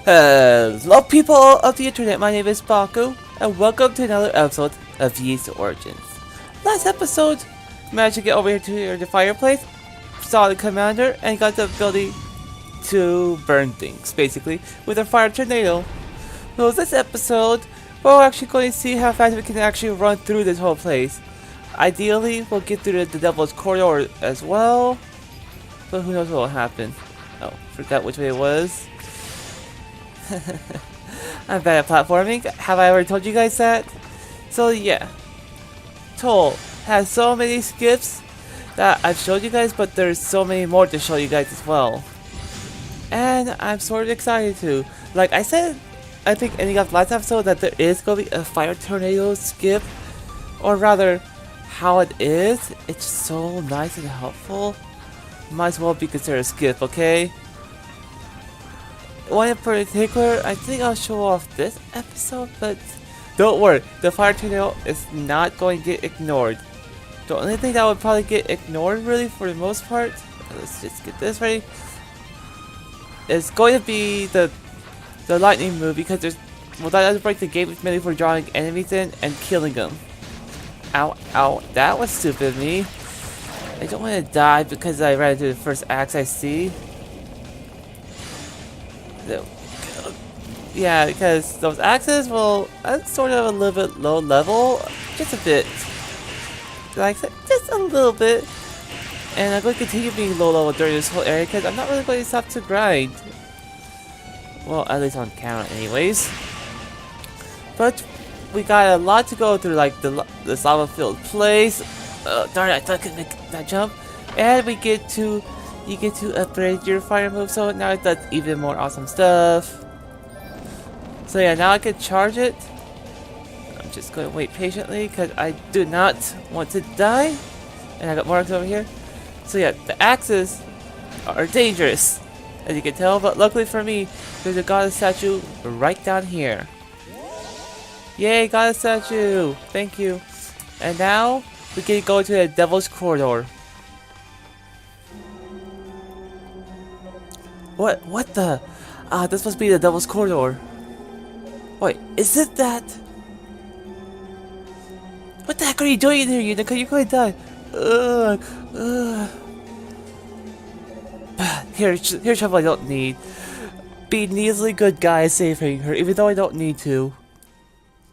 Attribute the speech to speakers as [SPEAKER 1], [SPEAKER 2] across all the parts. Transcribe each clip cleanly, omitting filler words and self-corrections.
[SPEAKER 1] Hello people of the internet, my name is Baku, and welcome to another episode of Yeast Origins. Last episode, managed to get over here to the fireplace, saw the commander, and got the ability to burn things, basically, with a fire tornado. So this episode, we're actually going to see how fast we can actually run through this whole place. Ideally, we'll get through the Devil's Corridor as well, but who knows what will happen. Oh, forgot which way it was. I'm bad at platforming. Have I already told you guys that? So yeah, Toal has so many skips that I've showed you guys, but there's so many more to show you guys as well. And I'm sort of excited to. Like I said, I think ending up last episode that there is going to be a fire tornado skip, or rather, how it is. It's so nice and helpful. Might as well be considered a skip, okay? One in particular, I think I'll show off this episode, but don't worry, the fire tornado is not going to get ignored. The only thing that would probably get ignored, really, for the most part, let's just get this ready, is going to be the lightning move, because there's, well, that doesn't break the game, it's mainly for drawing enemies in and killing them. Ow, ow, that was stupid of me. I don't want to die because I ran into the first axe I see. Yeah, because those axes, well, that's sort of a little bit low level, just a bit. Like I said, just a little bit. And I'm going to continue being low level during this whole area because I'm not really going to stop to grind. Well, at least on camera anyways. But we got a lot to go through, like this lava filled place. Darn it, I thought I could make that jump. And you get to upgrade your fire move, so now it does even more awesome stuff. So yeah, now I can charge it. I'm just going to wait patiently because I do not want to die. And I got more over here. So yeah, the axes are dangerous, as you can tell, but luckily for me, there's a goddess statue right down here. Yay, goddess statue! Thank you. And now we can go to the Devil's Corridor. What the? This must be the Devil's Corridor. Wait, is it that? What the heck are you doing in here, Unica? You're going to die. Here's something I don't need. Be an easily good guy saving her, even though I don't need to.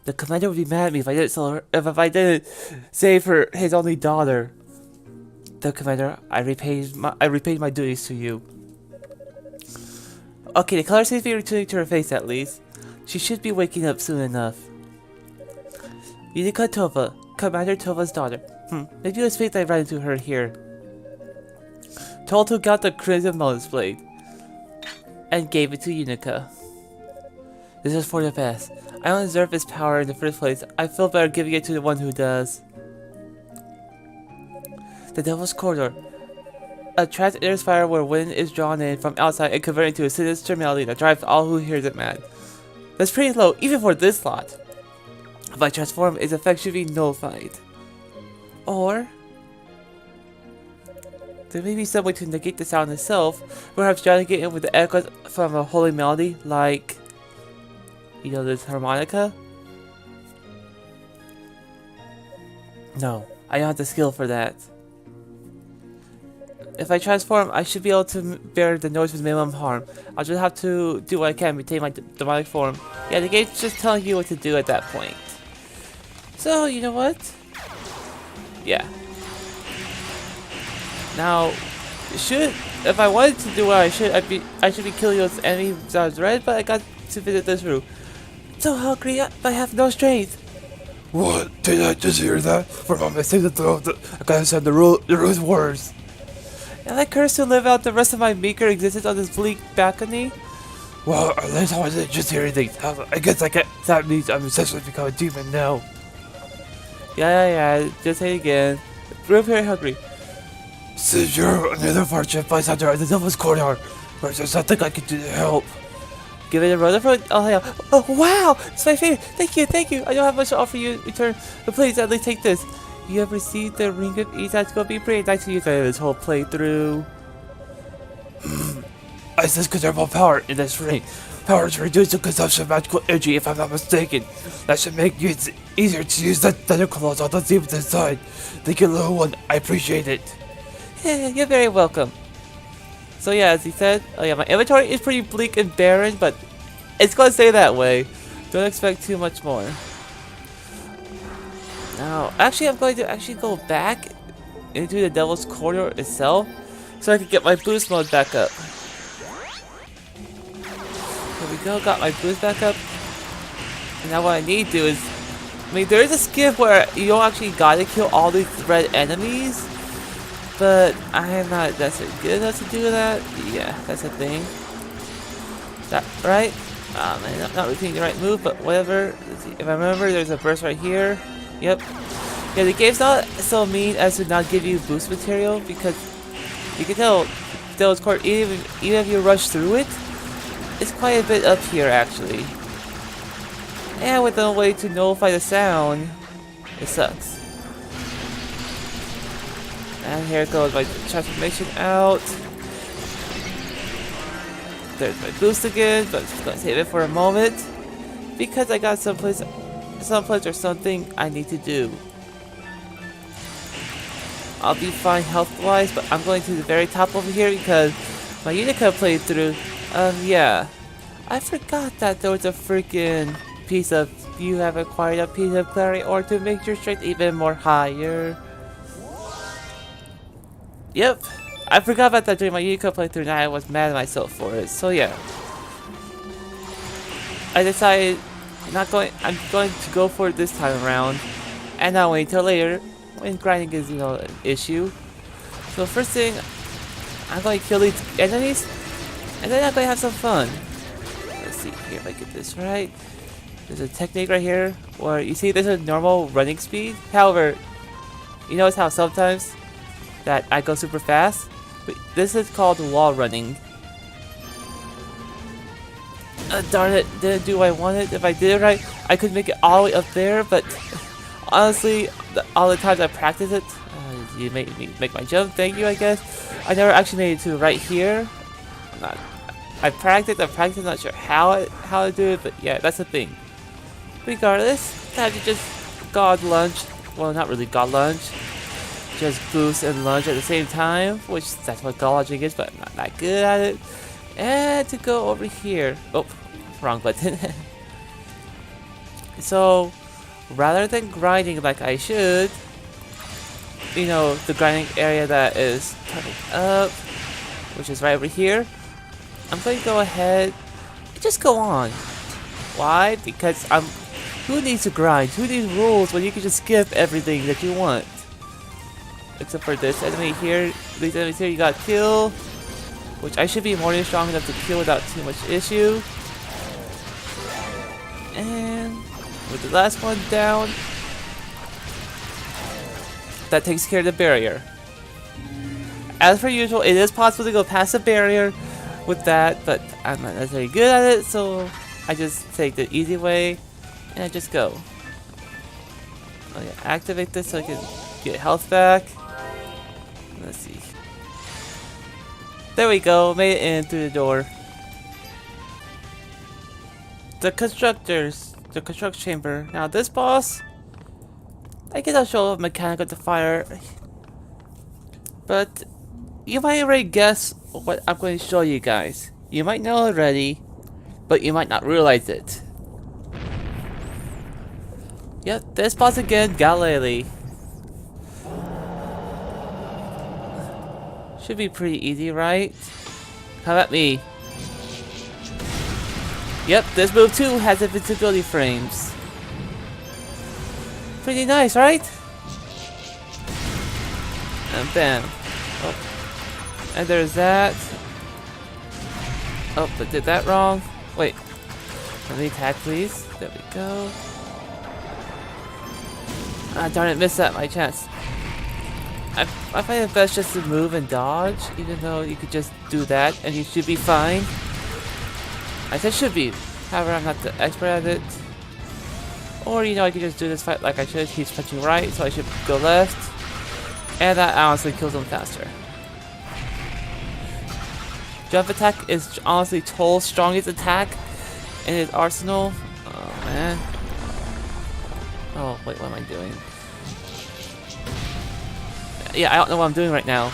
[SPEAKER 1] The commander would be mad at me if I didn't save her, his only daughter. The commander, I repaid my duties to you. Okay, the color seems to be returning to her face at least. She should be waking up soon enough. Unica Tova, Commander Tova's daughter. Maybe it was fate that I ran into her here. Told who got the Crimson Melon's blade and gave it to Unica. This is for the best. I don't deserve his power in the first place. I feel better giving it to the one who does. The Devil's Corridor. A trapped inner fire where wind is drawn in from outside and converted into a sinister melody that drives all who hears it mad. That's pretty low, even for this slot. If I transform, its effect should be nullified. Or there may be some way to negate the sound itself, perhaps trying to get in with the echoes from a holy melody, like, you know, this harmonica? No, I don't have the skill for that. If I transform, I should be able to bear the noise with minimum harm. I'll just have to do what I can to retain my demonic form. Yeah, the game's just telling you what to do at that point. So, you know what? Yeah. Now, if I wanted to do what I should be killing those enemies that was red, but I got to visit this room. So hungry, but I have no strength.
[SPEAKER 2] What? Did I just hear that? For my mistake, I gotta send the rude words.
[SPEAKER 1] Am I cursed to live out the rest of my meager existence on this bleak balcony?
[SPEAKER 2] Well, at least I didn't just hear anything. I guess that means I'm essentially become a demon now.
[SPEAKER 1] Yeah, just say it again. We're very hungry.
[SPEAKER 2] Since you're another fortune place out there in the Devil's Corridor, there's something I can do to help.
[SPEAKER 1] Give it a Rutherford? Oh, yeah. Oh, wow! It's my favorite! Thank you! I don't have much to offer you in return, but please at least take this. You have received the Ring of Ease. That's gonna be pretty nice to use this whole playthrough.
[SPEAKER 2] I sense considerable power in this ring. Powers reduce the consumption of magical energy if I'm not mistaken. That should make it easier to use the tentacles on the demons inside. Thank you, little one. I appreciate it.
[SPEAKER 1] You're very welcome. So yeah, as he said, oh yeah, my inventory is pretty bleak and barren, but it's gonna stay that way. Don't expect too much more. Now, actually, I'm going to actually go back into the Devil's Corridor itself, so I can get my boost mode back up. There we go, got my boost back up. And now what I need to do is, I mean, there is a skip where you don't actually gotta kill all these red enemies, but I'm not that's good enough to do that. Yeah, that's a thing. Is that right? Man, I'm not repeating the right move, but whatever. Let's see. If I remember, there's a burst right here. Yep. Yeah, the game's not so mean as to not give you boost material, because you can tell Devil's Court, even if you rush through it, it's quite a bit up here actually. And with no way to nullify the sound, it sucks. And here goes my transformation out. There's my boost again, but I'm just gonna save it for a moment because I got someplace or something I need to do. I'll be fine health-wise, but I'm going to the very top over here because my Unica playthrough. Yeah, I forgot that there was a freaking piece of you have acquired a piece of clarity ore to make your strength even more higher. Yep, I forgot about that during my Unica playthrough, and I was mad at myself for it. So yeah, I decided I'm going to go for it this time around, and not wait until later when grinding is, you know, an issue. So first thing, I'm going to kill these enemies, and then I'm going to have some fun. Let's see here if I get this right. There's a technique right here where you see there's a normal running speed. However, you notice how sometimes that I go super fast? But this is called wall running. Darn it, didn't do what I wanted. If I did it right, I could make it all the way up there, but honestly, all the times I practice it, you made me make my jump, thank you I guess. I never actually made it to right here. I practiced, not sure how to do it, but yeah, that's the thing. Regardless, I had to just god lunge, well not really god lunge, just boost and lunge at the same time, which that's what god lunging is, but I'm not that good at it. And to go over here, oh, wrong button. So, rather than grinding like I should, you know, the grinding area that is coming up, which is right over here, I'm going to go ahead and just go on. Why? Because who needs to grind? Who needs rules when you can just skip everything that you want? Except for this enemy here, these enemies here you got kill, which I should be more than strong enough to kill without too much issue. And with the last one down, that takes care of the barrier. As per usual, it is possible to go past the barrier with that, but I'm not necessarily good at it, so I just take the easy way and I just go. I'm gonna activate this so I can get health back. Let's see. There we go, made it in through the door. The construct chamber. Now this boss, I guess I'll show a mechanic of the fire, but you might already guess what I'm going to show you guys. You might know already, but you might not realize it. Yep, this boss again, Galilei. Should be pretty easy, right? How about me? Yep, this move too has invincibility frames. Pretty nice, right? And bam. Oh. And there's that. Oh, but did that wrong. Wait. Let me attack, please. There we go. Ah, darn it, missed that, my chance. I find it best just to move and dodge, even though you could just do that and you should be fine. I said should be. However, I'm not the expert at it. Or, you know, I could just do this fight like I should. He's punching right, so I should go left. And that honestly kills him faster. Jump attack is honestly Toal's strongest attack. in his arsenal. Oh man. Oh wait, what am I doing? Yeah, I don't know what I'm doing right now.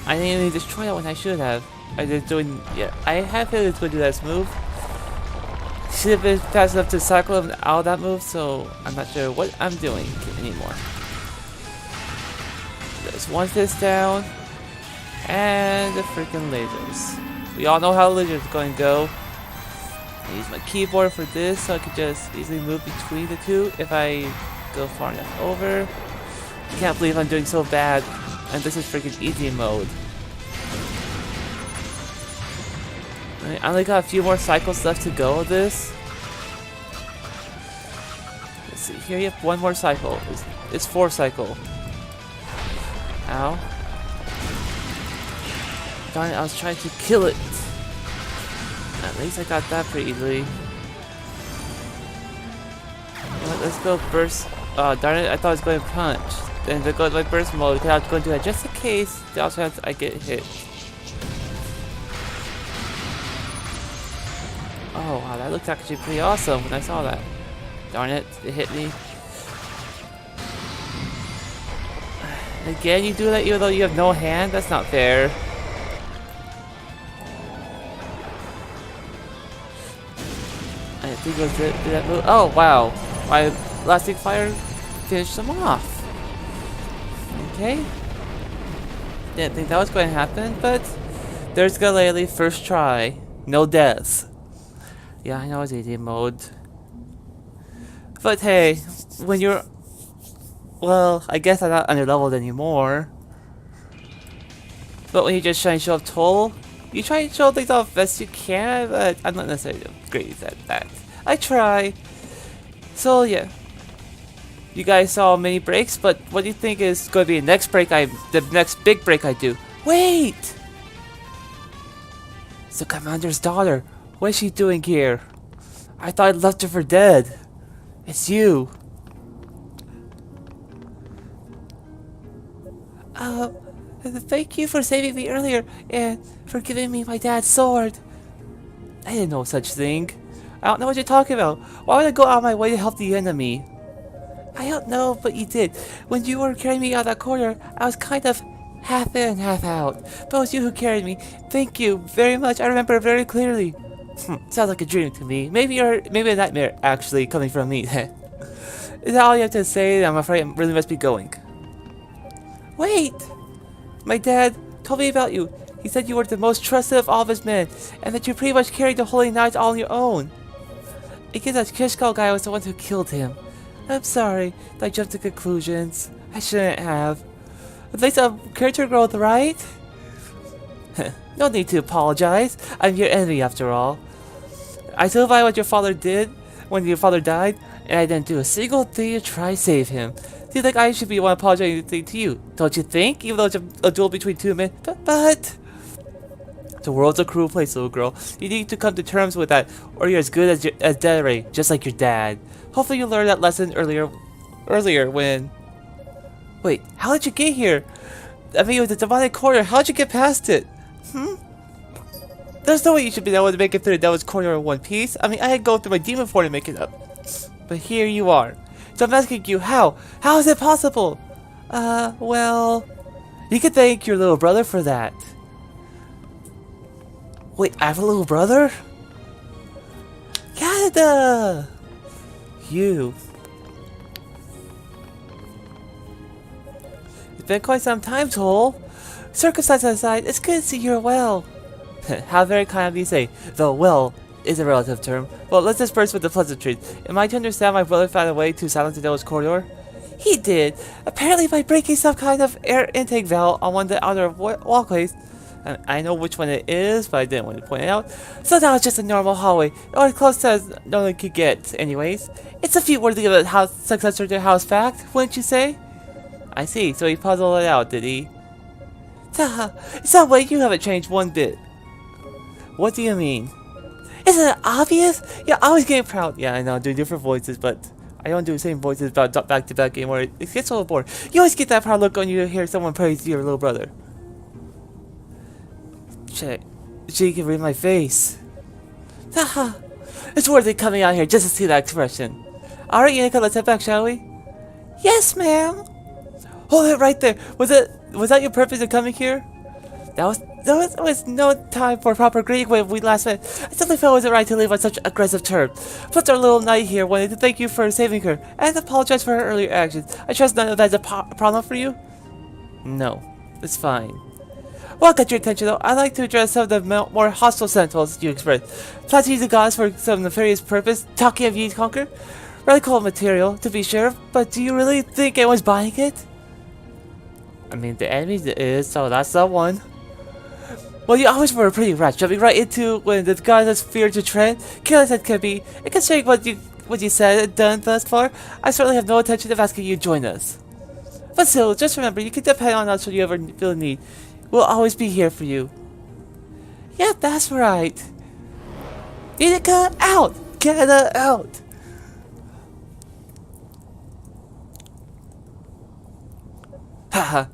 [SPEAKER 1] I didn't even destroy that when I should have. I just doing, yeah, I have feeling it's going to do that move. Should have been fast enough to cycle him out of that move, so I'm not sure what I'm doing anymore. There's one fist down, and the freaking lasers. We all know how lasers are going to go. I use my keyboard for this, so I can just easily move between the two if I go far enough over. I can't believe I'm doing so bad, and this is freaking easy mode. I only got a few more cycles left to go of this. Let's see, here you have one more cycle. It's 4 cycle. Ow. Darn it, I was trying to kill it. At least I got that pretty easily. Well, let's go burst. Oh, darn it, I thought I was going to punch. Then to go to my burst mode, because I was going to do that just in case the off chance I get hit. Oh wow, that looked actually pretty awesome when I saw that. Darn it, it hit me. Again, you do that even though you have no hand? That's not fair. I think it was did that move. Oh wow, my elastic fire finished them off. Okay. Didn't think that was going to happen, but there's Galele first try. No deaths. Yeah, I know it's easy mode. But hey, when you're... Well, I guess I'm not underleveled anymore. But when you just try and show up Toal, you try and show things off best you can, but I'm not necessarily great at that. I try. So yeah. You guys saw many breaks, but what do you think is going to be the next break the next big break I do? Wait! It's the commander's daughter. What is she doing here? I thought I left her for dead. It's you. Thank you for saving me earlier and for giving me my dad's sword. I didn't know such thing. I don't know what you're talking about. Why would I go out of my way to help the enemy? I don't know, but you did. When you were carrying me out of that corner, I was kind of half in, half out. But it was you who carried me. Thank you very much. I remember very clearly. Sounds like a dream to me. Maybe a nightmare, actually, coming from me. Is that all you have to say? I'm afraid I really must be going. Wait! My dad told me about you. He said you were the most trusted of all of his men, and that you pretty much carried the Holy Knights all on your own. I guess that Kishkal guy was the one who killed him. I'm sorry that I jumped to conclusions. I shouldn't have. At least I'm character growth, right? No need to apologize. I'm your enemy after all. I still by what your father did when your father died, and I didn't do a single thing to try to save him. Seems like I should be one apologizing to you, don't you think? Even though it's a duel between two men. But the world's a cruel place, little girl. You need to come to terms with that, or you're as good as dead already, just like your dad. Hopefully you learned that lesson earlier when... Wait, how did you get here? I mean, it was a divided corner. How did you get past it? There's no way you should be able to make it through that was corner in one piece. I mean, I had to go through my demon form to make it up. But here you are. So I'm asking you, how? How is it possible? Well... You can thank your little brother for that. Wait, I have a little brother? Canada! You. It's been quite some time, Toal. Circumstances aside, it's good to see you're well. How very kind of you say, though well is a relative term. Well, let's disperse with the pleasantries. Am I to understand my brother found a way to silence the devil's corridor? He did, apparently by breaking some kind of air intake valve on one of the outer walkways. And I know which one it is, but I didn't want to point it out. So now it's just a normal hallway, or as close as no one could get. Anyways, it's a feat worthy of a house successor to House Fact, wouldn't you say? I see, so he puzzled it out, did he? It's that way you haven't changed one bit. What do you mean? Isn't it obvious? You're always getting proud. Yeah, I know, I'm doing different voices, but I don't do the same voices about back-to-back anymore. It gets a little bored. You always get that proud look when you hear someone praise your little brother. She can read my face. Haha, it's worth it coming out here just to see that expression. Alright, Unica, let's head back, shall we? Yes, ma'am! Hold it right there! Was that your purpose in coming here? There was no time for proper greeting when we last met. I simply felt it wasn't right to leave on such aggressive terms. Plus, our little knight here wanted to thank you for saving her and apologize for her earlier actions. I trust none of that is a problem for you? No, it's fine. Well, got your attention though. I'd like to address some of the more hostile sentiments you expressed. Plan to use the gods for some nefarious purpose, talking of ye to conquer? Really cool material, to be sure, but do you really think anyone's buying it? I mean, the enemy is, so that's the one. Well, you always were a pretty rat, jumping right into when the gods has fear to tread, careless as can be, and considering what you said and done thus far, I certainly have no intention of asking you to join us. But still, just remember, you can depend on us should you ever feel the need. We'll always be here for you. Yep, that's right. Unica, out! Get her out! Haha,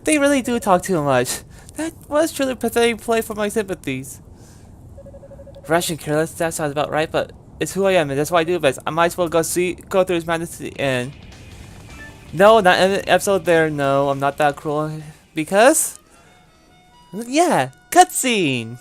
[SPEAKER 1] they really do talk too much. That was truly pathetic play for my sympathies. Rash and careless, that sounds about right, but it's who I am and that's why I do best. I might as well go through his madness to the end. No, not an episode there, no, I'm not that cruel. Because? Yeah, cutscene!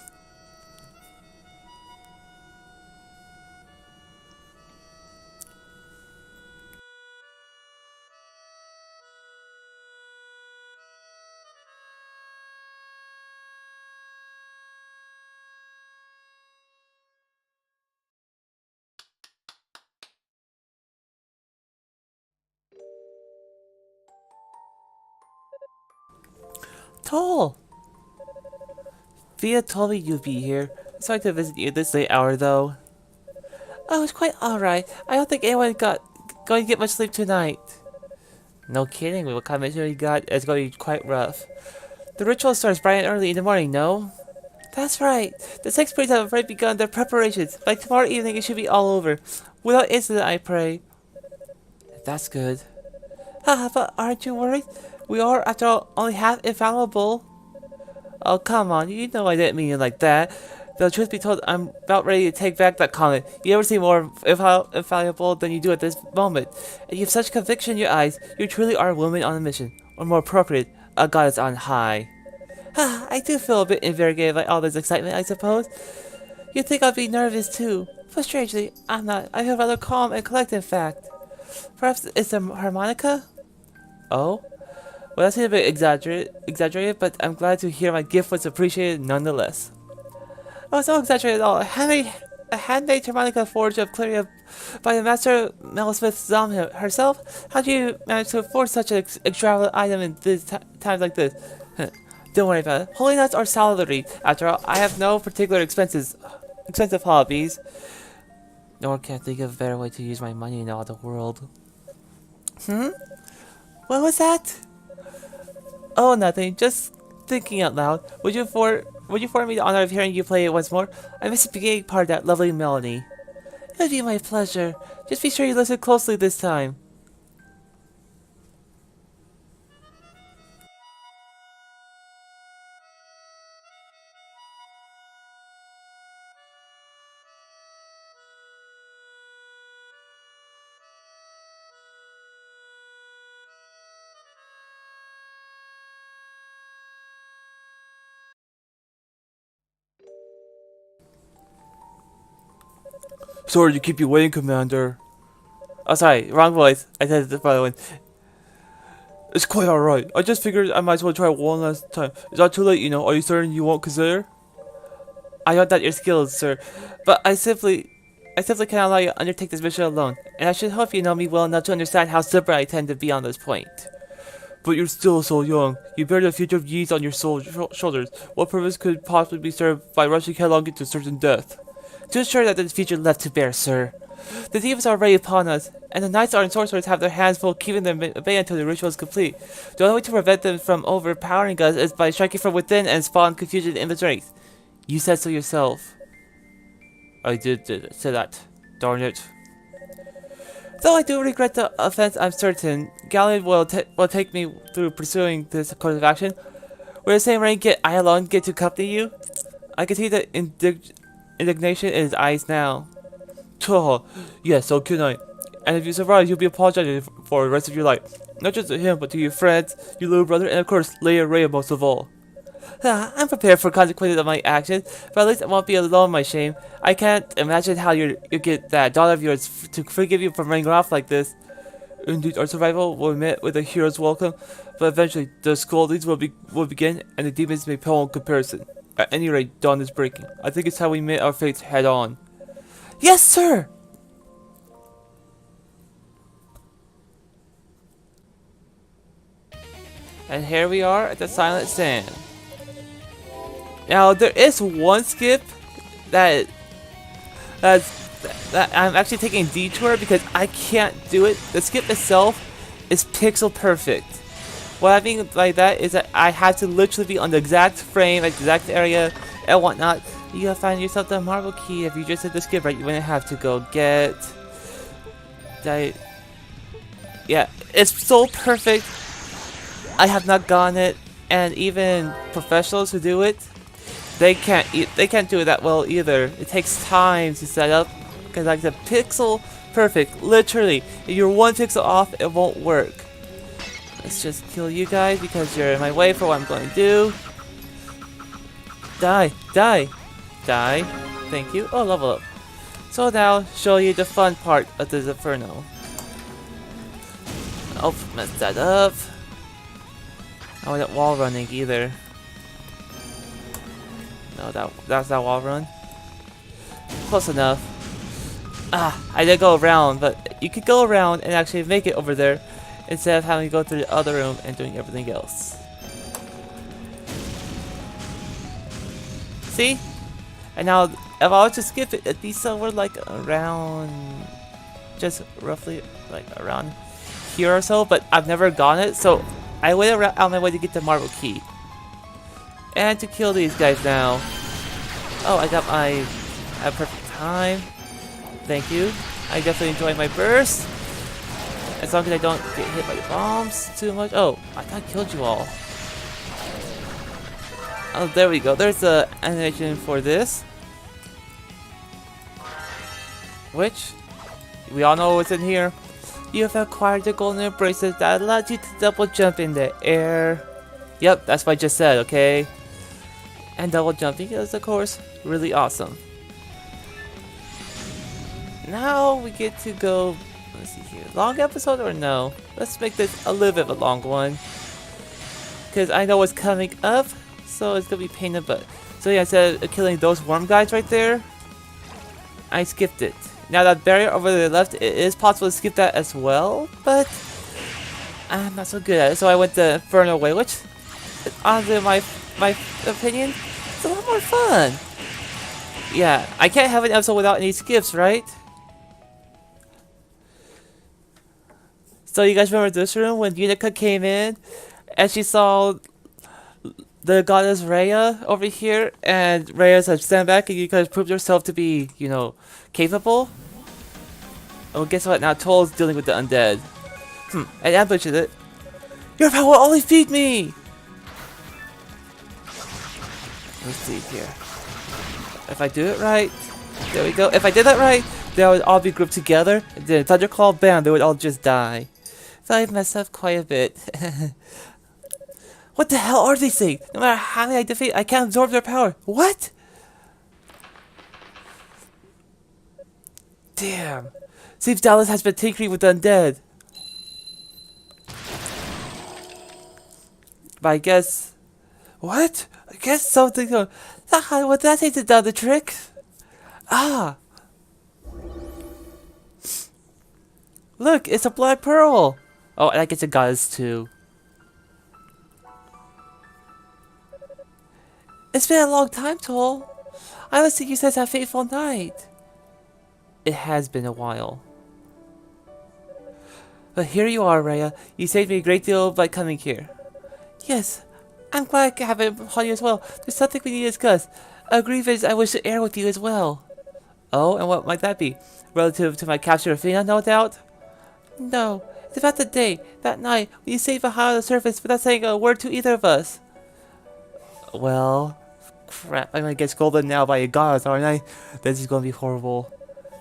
[SPEAKER 1] Toal! Via told me you'd be here. Sorry to visit you this late hour though. Oh, it's quite alright. I don't think anyone going to get much sleep tonight. No kidding, what kind of mission you got is going to be quite rough. The ritual starts bright and early in the morning, no? That's right. The six priests have already begun their preparations. By tomorrow evening it should be all over. Without incident, I pray. That's good. Haha, but aren't you worried? We are, after all, only half infallible. Oh, come on, you know I didn't mean it like that. Though, truth be told, I'm about ready to take back that comment. You ever seem more infallible than you do at this moment. And you have such conviction in your eyes, you truly are a woman on a mission. Or more appropriate, a goddess on high. I do feel a bit invigorated by all this excitement, I suppose. You'd think I'd be nervous too. But strangely, I'm not. I feel rather calm and collected, in fact. Perhaps it's a harmonica? Oh? Well, that seems a bit exaggerated, but I'm glad to hear my gift was appreciated nonetheless. Oh, it's not exaggerated at all. A handmade harmonica forged of clarion by the master metalsmith Zom herself? How do you manage to afford such an extravagant item in times like this? Don't worry about it. Holy nuts are salary. After all, I have no particular expensive hobbies. Nor can I think of a better way to use my money in all the world. What was that? Oh, nothing. Just thinking out loud. Would you afford me the honor of hearing you play it once more? I missed the beginning part of that lovely melody. It would be my pleasure. Just be sure you listen closely this time.
[SPEAKER 2] Sorry to keep you waiting, Commander.
[SPEAKER 1] Oh, sorry. Wrong voice. I said the other one.
[SPEAKER 2] It's quite alright. I just figured I might as well try it one last time. Is that too late, you know? Are you certain you won't consider?
[SPEAKER 1] I don't doubt your skills, sir. But I simply cannot allow you to undertake this mission alone. And I should hope you know me well enough to understand how stubborn I tend to be on this point.
[SPEAKER 2] But you're still so young. You bear the future of years on your shoulders. What purpose could possibly be served by rushing headlong into certain death?
[SPEAKER 1] To ensure that there's future left to bear, sir. The demons are already upon us, and the knights and sorcerers have their hands full keeping them at bay until the ritual is complete. The only way to prevent them from overpowering us is by striking from within and spawn confusion in the ranks. You said so yourself.
[SPEAKER 2] I did say that. Darn it.
[SPEAKER 1] Though I do regret the offense, I'm certain Galen will take me through pursuing this course of action. Where the same rank I alone get to accompany you. I continue to indignation in his eyes now.
[SPEAKER 2] Tuh. Yes, so can I. And if you survive, you'll be apologizing for the rest of your life. Not just to him, but to your friends, your little brother, and of course, Leia Rhea most of all.
[SPEAKER 1] I'm prepared for consequences of my actions, but at least I won't be alone in my shame. I can't imagine how you get that daughter of yours to forgive you for running off like this.
[SPEAKER 2] Indeed, our survival will be met with a hero's welcome, but eventually the scoldings will begin, and the demons may pale in comparison. At any rate, dawn is breaking. I think it's how we meet our fates head on.
[SPEAKER 1] Yes, sir! And here we are at the Silent Sand. Now, there is one skip that I'm actually taking a detour because I can't do it. The skip itself is pixel perfect. What I mean by that is that I have to literally be on the exact frame, exact area, and whatnot. You gotta find yourself the marble key. If you just did the skip right, you wouldn't have to go get that. Yeah, it's so perfect. I have not gotten it, and even professionals who do it, they can't do it that well either. It takes time to set up because, like the pixel perfect, literally, if you're one pixel off, it won't work. Let's just kill you guys because you're in my way for what I'm going to do. Die, die, die. Thank you. Oh, level up. So now, show you the fun part of this inferno. Oh, messed that up. Oh, that wall running either. No, that's that wall run. Close enough. Ah, I did go around, but you could go around and actually make it over there instead of having to go through the other room and doing everything else. See? And now, if I was to skip it, it'd be somewhere like around, just roughly like around here or so, but I've never gotten it, so I went out my way to get the marble key. And to kill these guys now. Oh, I got my perfect time. Thank you. I definitely enjoy my burst. As long as I don't get hit by the bombs too much. Oh, I thought I killed you all. Oh, there we go. There's the animation for this. Which, we all know what's in here. You have acquired the golden bracelet that allows you to double jump in the air. Yep, that's what I just said, okay? And double jumping is, of course, really awesome. Now we get to go, let's see here, long episode or no? Let's make this a little bit of a long one. Because I know what's coming up, so it's going to be pain in the butt. So yeah, instead of killing those worm guys right there, I skipped it. Now that barrier over to the left, it is possible to skip that as well, but I'm not so good at it. So I went the Inferno way, which, honestly, my opinion, it's a lot more fun. Yeah, I can't have an episode without any skips, right? So you guys remember this room when Unica came in and she saw the goddess Rhea over here, and Rhea said stand back and you guys proved yourself to be, you know, capable? Oh, guess what? Now Toal's dealing with the undead. And ambushes it. Your power will only feed me! Let's see here. If I do it right, there we go. If I did that right, they would all be grouped together. And then Thunderclaw, bam, they would all just die. So I messed up quite a bit. What the hell are these things? No matter how many I defeat, I can't absorb their power. What? Damn. Seems Dallas has been tinkering with the undead. But I guess... What? I guess something... What did I say to do the trick? Ah! Look, it's a black pearl! Oh, and I guess a goddess too. It's been a long time, Toal. I was thinking since that fateful night. It has been a while. But here you are, Rhea. You saved me a great deal by coming here. Yes, I'm glad I can have it upon you as well. There's something we need to discuss. A grievance I wish to air with you as well. Oh, and what might that be? Relative to my capture of Athena, no doubt? No, it's about the day, that night, when you saved Baha on the surface without saying a word to either of us. Well, Crap, I'm gonna get scolded now by a goddess, aren't I? This is gonna be horrible.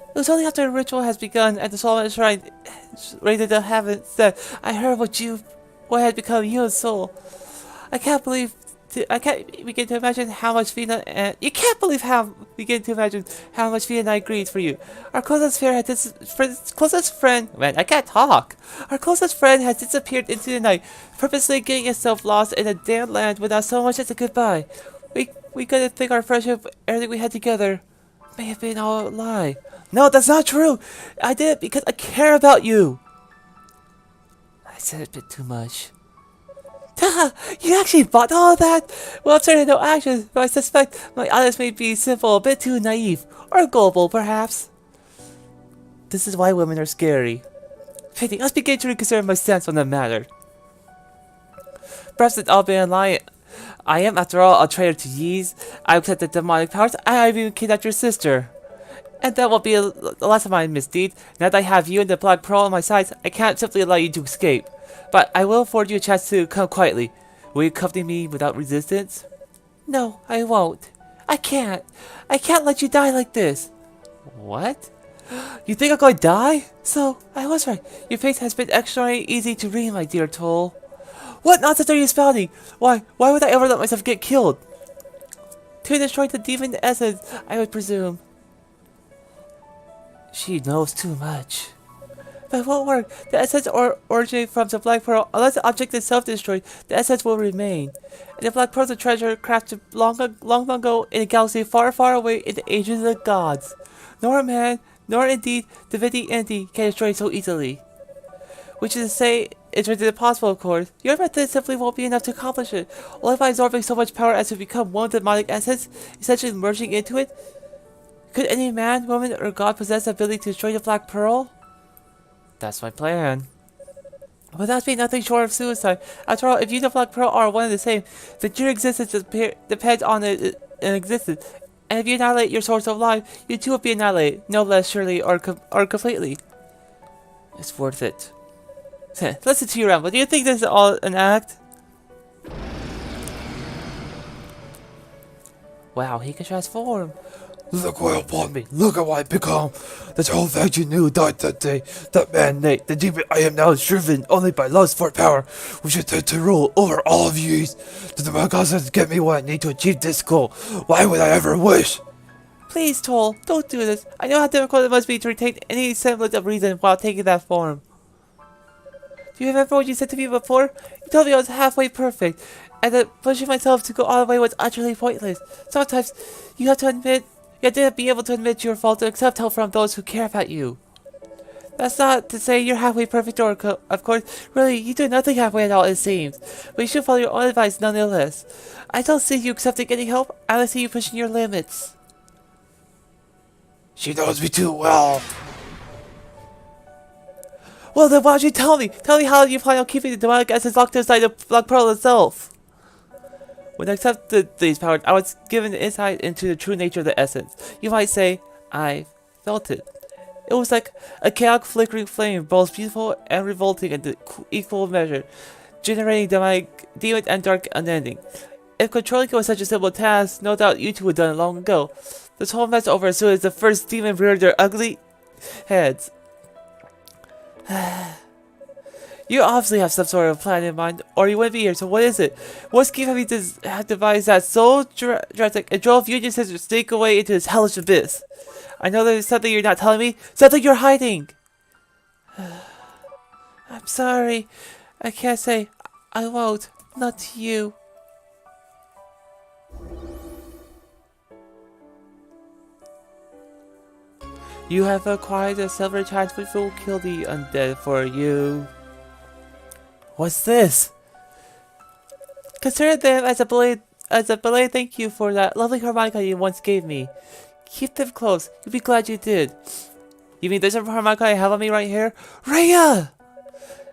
[SPEAKER 1] It was only after the ritual has begun and the Solomon Shrine raised to heaven that I heard what had become your soul. I can't believe. I can't begin to imagine how much Fina and you can't believe how begin to imagine how much Fina and I grieved for you. Our closest friend. Man, I can't talk. Our closest friend has disappeared into the night, purposely getting itself lost in a damn land without so much as a goodbye. We couldn't think our friendship, everything we had together, may have been all a lie. No, that's not true. I did it because I care about you. I said it a bit too much. You actually bought all of that? Well, I'm certain no actions, but I suspect my honest may be simple, a bit too naive. Or gullible, perhaps. This is why women are scary. Pity, let's begin to reconsider my stance on the matter. Perhaps it's all been a lie. I am, after all, a traitor to Yeez. I accept the demonic powers, and I've even kidnapped your sister. And that won't be the last of my misdeed. Now that I have you and the Black Pearl on my sides, I can't simply allow you to escape. But I will afford you a chance to come quietly. Will you accompany me without resistance? No, I won't. I can't. I can't let you die like this. What? You think I'm going to die? So, I was right. Your fate has been extraordinarily easy to read, my dear Toal. What nonsense are you spouting? Why would I ever let myself get killed? To destroy the demon essence, I would presume. She knows too much. But it won't work. The essence originates from the Black Pearl. Unless the object is self-destroyed, the essence will remain. And the Black Pearl is a treasure crafted long ago in a galaxy far, far away in the ages of the gods. Nor a man, nor indeed divinity entity can destroy it so easily. Which is to say, it's really impossible, of course. Your method simply won't be enough to accomplish it. Only by absorbing so much power as to become one demonic essence, essentially merging into it. Could any man, woman, or god possess the ability to destroy the Black Pearl? That's my plan. But that would be nothing short of suicide. After all, if you and the Black Pearl are one and the same, then your existence depends on it in existence. And if you annihilate your source of life, you too will be annihilated, no less surely or completely. It's worth it. Listen to you, Rambo. Do you think this is all an act? Wow, he can transform.
[SPEAKER 2] Look well upon me. Look at what I've become. This whole fact you knew died that day. That man, Nate, the demon I am now is driven only by lust for power, which is to rule over all of you. The demonic gods get me what I need to achieve this goal. Why would I ever wish?
[SPEAKER 1] Please, Toal, don't do this. I know how difficult it must be to retain any semblance of reason while taking that form. Do you remember what you said to me before? You told me I was halfway perfect, and that pushing myself to go all the way was utterly pointless. Sometimes you have to be able to admit your fault and accept help from those who care about you. That's not to say you're halfway perfect, or of course, really, you do nothing halfway at all, it seems. But you should follow your own advice nonetheless. I don't see you accepting any help, I only see you pushing your limits.
[SPEAKER 2] She knows me too well.
[SPEAKER 1] Well then why don't you tell me? Tell me how you plan on keeping the demonic essence locked inside the Black Pearl itself. When I accepted these powers, I was given insight into the true nature of the essence. You might say, I felt it. It was like a chaotic flickering flame, both beautiful and revolting in the equal measure, generating demon and dark unending. If controlling it was such a simple task, no doubt you two would have done it long ago. This whole mess over as soon as the first demon reared their ugly heads. You obviously have some sort of plan in mind, or you wouldn't be here, so what is it? What scheme have you devised that so drastic and drove you and your sister to sneak away into this hellish abyss? I know there's something you're not telling me, something you're hiding! I'm sorry. I can't say. I won't. Not to you. You have acquired a silver chance which will kill the undead for you. What's this? Consider them as a belated thank you for that lovely harmonica you once gave me. Keep them close. You'll be glad you did. You mean there's a harmonica I have on me right here? Rhea!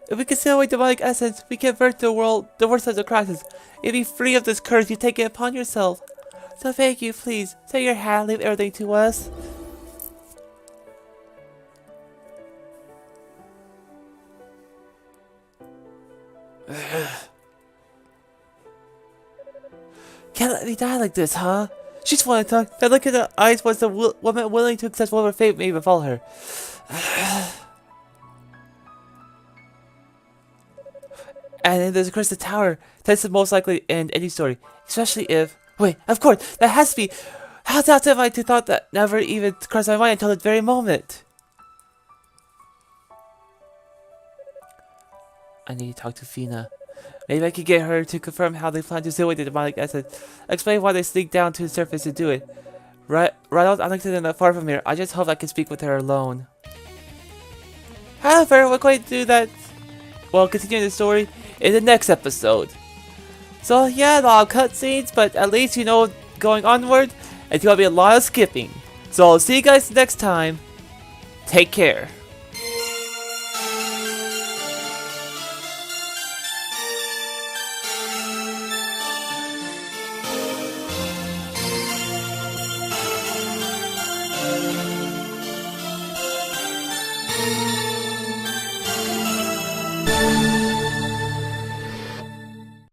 [SPEAKER 1] If we conceal away demonic essence, we can avert the worst of the crisis. You'll be free of this curse you've taken upon yourself. So thank you, please. Say your hand, leave everything to us. can't let me die like this, huh? She's wanting to talk. That look in her eyes was the woman willing to accept whatever fate may befall her. And then there's of course the tower. That's the most likely end any story. Especially if... Wait, of course, that has to be... How else have I thought that never even crossed my mind until this very moment? I need to talk to Fina. Maybe I could get her to confirm how they plan to deal with the demonic acid. Explain why they sneak down to the surface to do it. Right out unconnected and not far from here. I just hope I can speak with her alone. However, we're going to do that. Well, continuing the story in the next episode. So yeah, a lot of cutscenes, but at least you know going onward, it's gonna be a lot of skipping. So I'll see you guys next time. Take care.